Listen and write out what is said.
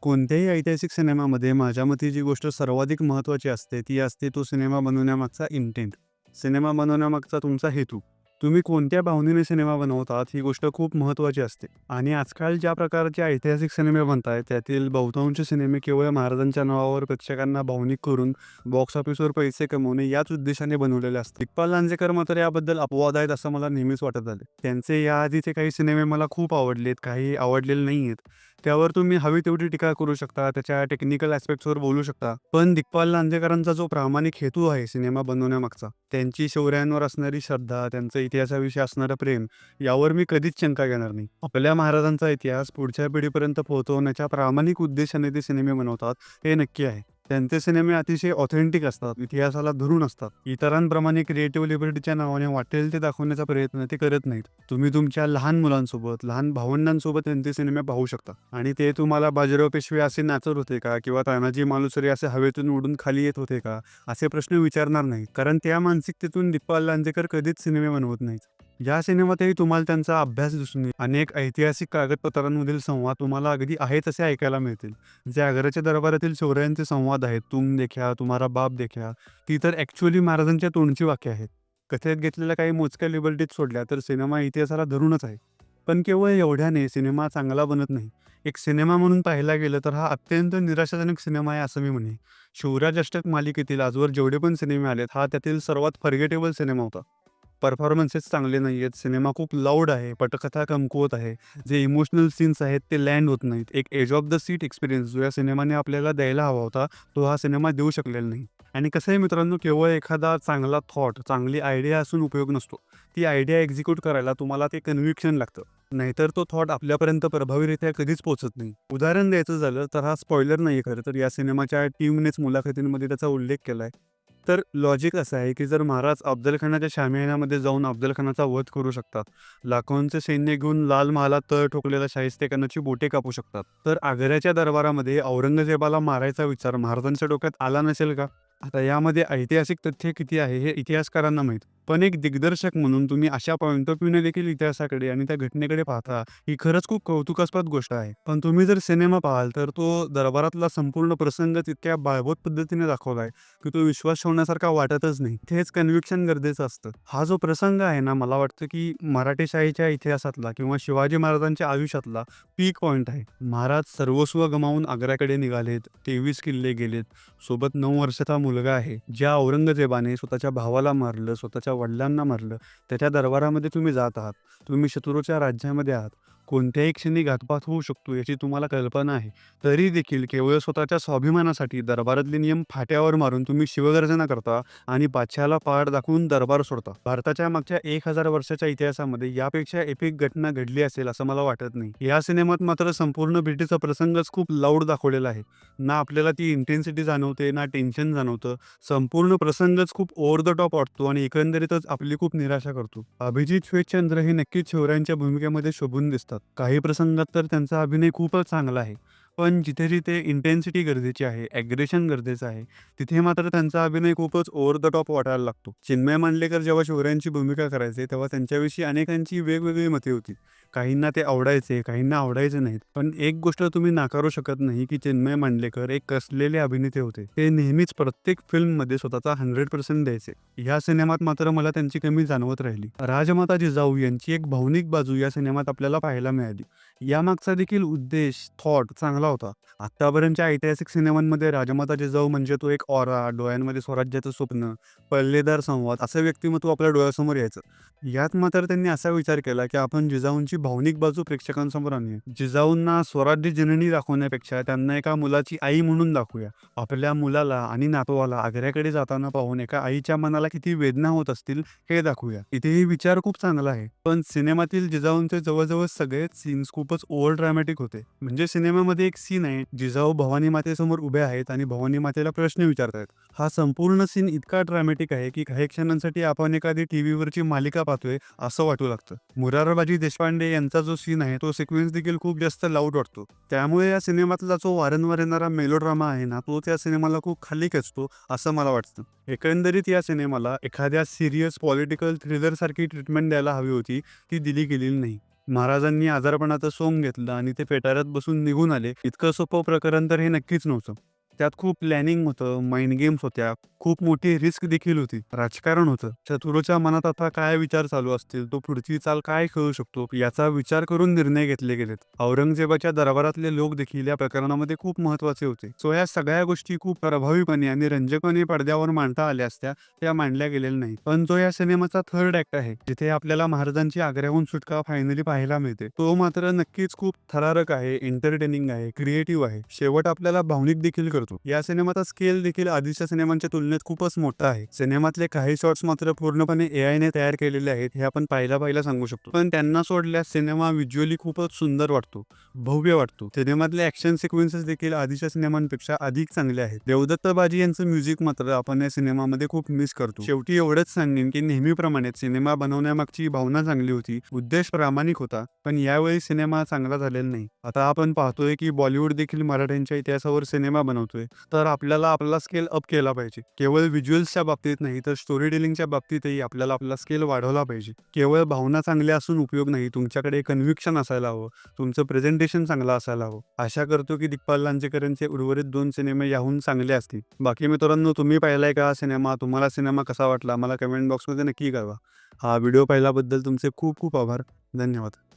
कोणत्याही ऐतिहासिक सिनेमामध्ये माझ्या मते जी गोष्ट सर्वाधिक महत्त्वाची असते, ती असते तो सिनेमा बनवण्यामागचा इंटेंट. सिनेमा बनवण्यामागचा तुमचा हेतू. तुम्ही कोणत्या भावनेने सिनेमा बनवतात, ही गोष्ट खूप महत्त्वाची असते. आणि आजकाल ज्या प्रकारचे ऐतिहासिक सिनेमे बनत आहेत, त्यातील बहुतांश सिनेमे केवळ महाराजांच्या नावावर प्रेक्षकांना भावनिक करून बॉक्स ऑफिसवर पैसे कमवणे याच उद्देशाने बनवलेले असतात. इक्बाल लांजेकर मात्र याबद्दल अपवाद आहेत असं मला नेहमीच वाटत आले. त्यांचे याआधीचे काही सिनेमे मला खूप आवडलेत, काही आवडलेले नाही आहेत. त्यावर तुम्ही हवी तेवढी टीका करू शकता, त्याच्या टेक्निकल ॲस्पेक्ट्सवर बोलू शकता. पण दिग्पाल लांजेकरांचा जो प्रामाणिक हेतू आहे सिनेमा बनवण्यामागचा, त्यांची शौर्यांवर असणारी श्रद्धा, त्यांचं इतिहासाविषयी असणारं प्रेम, यावर मी कधीच शंका घेणार नाही. आपल्या महाराजांचा इतिहास पुढच्या पिढीपर्यंत पोहोचवण्याच्या प्रामाणिक उद्देशाने ते सिनेमे बनवतात, हे नक्की आहे. त्यांचे सिनेमे अतिशय ऑथेंटिक असतात, इतिहासाला धरून असतात. इतरांप्रमाणे क्रिएटिव्ह लिबर्टीच्या नावाने वाटेल ते दाखवण्याचा प्रयत्न ते करत नाहीत. तुम्ही तुमच्या लहान मुलांसोबत, लहान भावंडांसोबत त्यांचे सिनेमे पाहू शकता आणि ते तुम्हाला बाजीराव पेशवे असे नाचत होते का? किंवा तानाजी मालुसरे असे हवेतून उडून खाली येत होते का? असे प्रश्न विचारणार नाहीत. कारण त्या मानसिकतेतून दिग्पाल लांजेकर कधीच सिनेमे बनवत नाहीत. या सिनेमातही तुम्हाला त्यांचा अभ्यास दिसून येईल. अनेक ऐतिहासिक कागदपत्रांमधील संवाद तुम्हाला अगदी आहे तसे ऐकायला मिळतील. जे आग्र्याच्या दरबारातील शौर्यांचे संवाद आहेत, "तुम देखा, तुम्हारा बाप देखा", ती तर ॲक्चुअली महाराजांच्या तोंडची वाक्य आहेत. कथेत घेतलेल्या काही मोजक्या लिबर्टीज सोडल्या तर सिनेमा इतिहासाला धरूनच आहे. पण केवळ एवढ्याने सिनेमा चांगला बनत नाही. एक सिनेमा म्हणून पाहायला गेलं तर हा अत्यंत निराशाजनक सिनेमा आहे असं मी म्हणेन. शिवराज अष्टक मालिकेतील आजवर जेवढे पण सिनेमे आलेत, हा त्यातील सर्वात फॉरगेटेबल सिनेमा होता. परफॉर्मन्सेस चांगले नाही आहेत, सिनेमा खूप लाऊड आहे, पटकथा कमकुवत आहे, जे इमोशनल सीन्स आहेत ते लँड होत नाहीत. एक edge of the seat experience जो या सिनेमाने आपल्याला द्यायला हवा होता, तो हा सिनेमा देऊ शकलेला नाही. आणि कसं आहे मित्रांनो, केवळ एखादा चांगला थॉट, चांगली आयडिया असून उपयोग नसतो. ती आयडिया एक्झिक्यूट करायला तुम्हाला ते कन्व्हिक्शन लागतं. नाहीतर तो थॉट आपल्यापर्यंत प्रभावीरित्या कधीच पोहोचत नाही. उदाहरण द्यायचं झालं तर हा स्पॉइलर नाही खरं तर या सिनेमाच्या टीमनेच मुलाखतींमध्ये त्याचा उल्लेख केलाय. तर लॉजिक असं आहे, की जर महाराज अफजलखानाच्या शामियानामध्ये जाऊन अफजलखानाचा वध करू शकतात, लाखोंचे सैन्य घेऊन लाल महालात तळ ठोकलेल्या शाहिस्तेखानाची बोटे कापू शकतात, तर आग्र्याच्या दरबारामध्ये औरंगजेबाला मारायचा विचार महाराजांच्या डोक्यात आला नसेल का? आता यामध्ये ऐतिहासिक तथ्य किती आहे हे इतिहासकारांना माहीत. पण एक दिग्दर्शक म्हणून तुम्ही अशा पॉइंट ऑफ व्ह्यूने देखील इतिहासाकडे आणि त्या घटनेकडे पाहता, ही खरंच खूप कौतुकास्पद गोष्ट आहे. पण तुम्ही जर सिनेमा पाहाल तर तो दरबारातला संपूर्ण प्रसंग तितक्या बाळगोत पद्धतीने दाखवलाय, की तो विश्वास ठेवण्यासारखा वाटतच नाही. इथेच कन्व्हिक्शन गरजेचं असतं. हा जो प्रसंग आहे ना, मला वाटतं की मराठेशाहीच्या इतिहासातला किंवा शिवाजी महाराजांच्या आयुष्यातला पीक पॉइंट आहे. महाराज सर्वस्व गमावून आग्र्याकडे निघालेत, 23 किल्ले गेलेत, सोबत 9 वर्षाचा मुलगा आहे. ज्या औरंगजेबाने स्वतःच्या भावाला मारलं, स्वतःच्या वडिलांना मारलं, त्याच्या दरबारामध्ये तुम्ही जात आहात. तुम्ही शत्रूच्या राज्यामध्ये आहात. कोणत्याही क्षणी घातपात होऊ शकतो याची तुम्हाला कल्पना आहे. तरी देखील केवळ स्वतःच्या स्वाभिमानासाठी दरबारातले नियम फाट्यावर मारून तुम्ही शिवगर्जना करता आणि बादशहाला पाड दाखवून दरबार सोडता. भारताच्या मागच्या 1000 वर्षाच्या इतिहासामध्ये यापेक्षा एपिक घटना घडली असेल असं मला वाटत नाही. या सिनेमात मात्र संपूर्ण भेटीचा प्रसंगच खूप लाऊड दाखवलेला आहे. ना आपल्याला ती इंटेन्सिटी जाणवते, ना टेन्शन जाणवतं. संपूर्ण प्रसंगच खूप ओव्हर द टॉप वाटतो आणि एकंदरीतच आपली खूप निराशा करतो. अभिजित श्वेतचंद्र हे नक्कीच शिवरायांच्या भूमिकेमध्ये शोभून दिसतात. काही प्रसंगात तर त्यांचा अभिनय खूपच चांगला आहे. पण जिथे-जिथे इंटेन्सिटी गरजेची आहे, ॲग्रेशन गरजेचं आहे, तिथे मात्र त्यांचा अभिनय खूपच ओव्हर द टॉप वाटायला लागतो. चिन्मय मांडलेकर जेव्हा शिवरायांची भूमिका करायचे, तेव्हा त्यांच्याविषयी अनेकांची वेगवेगळी मते होती. काहींना ते आवडायचे, काहींना आवडायचे नाहीत. पण एक गोष्ट तुम्ही नाकारू शकत नाही, की चिन्मय मांडलेकर एक कसलेले अभिनेते होते. ते नेहमीच प्रत्येक फिल्ममध्ये स्वतःचा 100% द्यायचे. ह्या सिनेमात मात्र मला त्यांची कमी जाणवत राहिली. राजमाता जिजाऊ यांची एक भावनिक बाजू या सिनेमात आपल्याला पाहायला मिळाली. यामागचा देखील उद्देश, थॉट चांगला होता. आत्तापर्यंतच्या ऐतिहासिक सिनेमांमध्ये राजमाता जिजाऊ म्हणजे तो एक ऑरा, डोळ्यांमध्ये स्वराज्याचं स्वप्न, पल्लेदार संवाद असं व्यक्तिमत्व आपल्या डोळ्यासमोर यायचं. यात मात्र त्यांनी असा विचार केला, की आपण जिजाऊंची भावनिक बाजू प्रेक्षकांसमोर आणूया. जिजाऊंना स्वराज्य जननी दाखवण्यापेक्षा त्यांना एका मुलाची आई म्हणून दाखवूया. आपल्या मुलाला आणि नातवाला आग्र्याकडे जाताना पाहून एका आईच्या मनाला किती वेदना होत असतील हे दाखवूया. इथेही विचार खूप चांगला आहे. पण सिनेमातील जिजाऊंचे जवळजवळ सगळेच सीन्स खूपच ओव्हर ड्रामॅटिक होते. म्हणजे सिनेमामध्ये एक सीन आहे, जिजाऊ भवानी मातेसमोर उभ्या आहेत आणि भवानी मातेला प्रश्न विचारतायत. हा संपूर्ण सीन इतका ड्रामॅटिक आहे, की काही क्षणांसाठी आपण एखादी टीव्हीवरची मालिका पाहतोय असं वाटू लागतं. मुरारबाजी देशपांडे यांचा जो सीन आहे, तो सिक्वेन्स देखील खूप जास्त लाऊड वाटतो. त्यामुळे या सिनेमातला जो वारंवार येणारा मेलोड्रामा आहे ना, तो त्या सिनेमाला खूप खाली खेचतो असं मला वाटतं. एकंदरीत या सिनेमाला एखाद्या सीरियस पॉलिटिकल थ्रिलरसारखी ट्रीटमेंट द्यायला हवी होती, ती दिली गेलेली नाही. महाराजांनी आजारपणाचं सोंग घेतलं आणि ते पेटाऱ्यात बसून निघून आले. इतकं सोपं प्रकरण तर हे नक्कीच नव्हतं. त्यात खूप प्लॅनिंग होतं, माइंड गेम्स होत्या, खूप मोठी रिस्क देखील होती, राजकारण होतं. शत्रूच्या मनात आता काय विचार चालू असतील, तो पुढची चाल काय खेळू शकतो, याचा विचार करून निर्णय घेतले गेलेत. औरंगजेबाच्या दरबारातले लोक देखील या प्रकरणामध्ये खूप महत्त्वाचे होते. सो या सगळ्या गोष्टी खूप प्रभावीपणे आणि रंजकपणे पडद्यावर मांडता आल्या असत्या, त्या मांडल्या गेलेल्या नाही. पण जो या सिनेमाचा थर्ड ॲक्ट आहे, जिथे आपल्याला महाराजांची आग्र्याहून सुटका फायनली पाहायला मिळते, तो मात्र नक्कीच खूप थरारक आहे, एंटरटेनिंग आहे, क्रिएटिव्ह आहे. शेवट आपल्याला भावनिक देखील करतो. या सिनेमाचा स्केल देखील आधीच्या सिनेमांच्या तुलनेत खूपच मोठा आहे. सिनेमातले काही शॉट्स मात्र पूर्णपणे एआयने तयार केलेले आहेत, हे आपण पाहिला सांगू शकतो. पण त्यांना सोडल्यास सिनेमा व्हिज्युअली खूपच सुंदर वाटतो, भव्य वाटतो. सिनेमातले ॲक्शन सिक्वेन्सेस देखील आधीच्या सिनेमांपेक्षा अधिक चांगले आहेत. देवदत्त बाजी यांचं म्युझिक मात्र आपण या सिनेमामध्ये खूप मिस करतो. शेवटी एवढंच सांगेन की नेहमीप्रमाणेच सिनेमा बनवण्यामागची भावना चांगली होती, उद्देश प्रामाणिक होता, पण यावेळी सिनेमा चांगला झालेला नाही. आता आपण पाहतोय की बॉलिवूड देखील मराठ्यांच्या इतिहासावर सिनेमा बनवतोय, तर आपल्याला आपला स्केल अप केला पाहिजे. केवळ व्हिज्युअल्सच्या बाबतीत नाही, तर स्टोरी टेलिंगच्या बाबतीतही आपल्याला आपला स्केल वाढवला पाहिजे. केवळ भावना चांगल्या असून उपयोग नाही, तुमच्याकडे कन्व्हिक्शन असायला हवं, तुमचं प्रेझेंटेशन चांगलं असायला हवं. आशा करतो की दिग्पाल लांजेकरांचे उर्वरित 2 सिनेमे याहून चांगले असतील. बाकी मित्रांनो, तुम्ही पाहिलाय का हा सिनेमा? तुम्हाला सिनेमा कसा वाटला? मला कमेंट बॉक्समध्ये नक्की कळवा. हा व्हिडिओ पाहिल्याबद्दल तुमचे खूप खूप आभार. धन्यवाद.